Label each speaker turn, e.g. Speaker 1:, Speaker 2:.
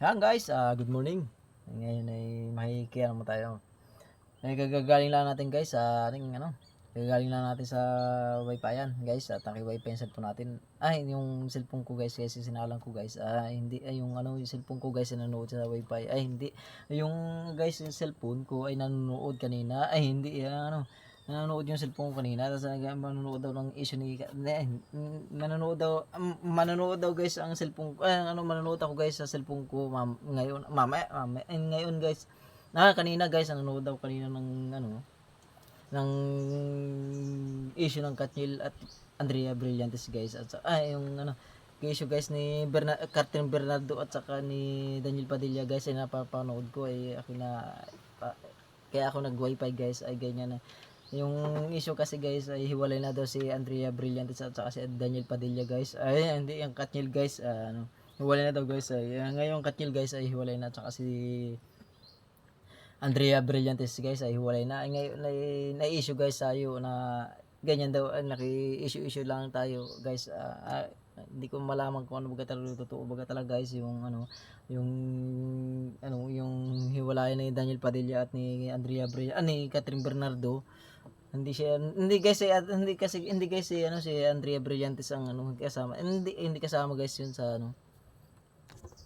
Speaker 1: Yan guys, good morning. Ngayon ay makikiyan naman tayo. Gagaling lang natin guys sa gagaling lang natin sa wifi yan guys at naki-wifi yung cellphone natin. Yung cellphone ko guys, yung sinalang ko guys. Hindi yung yung cellphone ko guys nanonood sa wifi. Hindi. Yung guys yung cellphone ko ay nanonood kanina. Hindi nanonood yung cellphone ko kanina tapos manonood daw ng issue manonood daw guys ang cellphone ko manonood ako guys sa cellphone ko ngayon ngayon guys kanina guys nanonood daw kanina ng issue ng Katniel at Andrea Brillantes guys at yung issue guys ni Catherine Bernardo at saka ni Daniel Padilla guys ay napapanood ko ay kaya ako nag wifi guys ay ganyan na yung issue kasi guys ay hiwalay na daw si Andrea Brillantes at saka si Daniel Padilla guys ay hindi yung Katniel guys hiwalay na daw guys ay ngayon Katniel guys ay hiwalay na at saka si Andrea Brillantes guys ay hiwalay na. Ay ngayon na-issue guys tayo na ganyan daw naki-issue lang tayo guys. Hindi ko malaman kung ano baga talaga totoo baga talaga guys yung yung hiwalayan ni Daniel Padilla at ni Andrea Brillantes ni Catherine Bernardo. Hindi guys si Andrea Brillantes ang kasama. Hindi kasama guys yun sa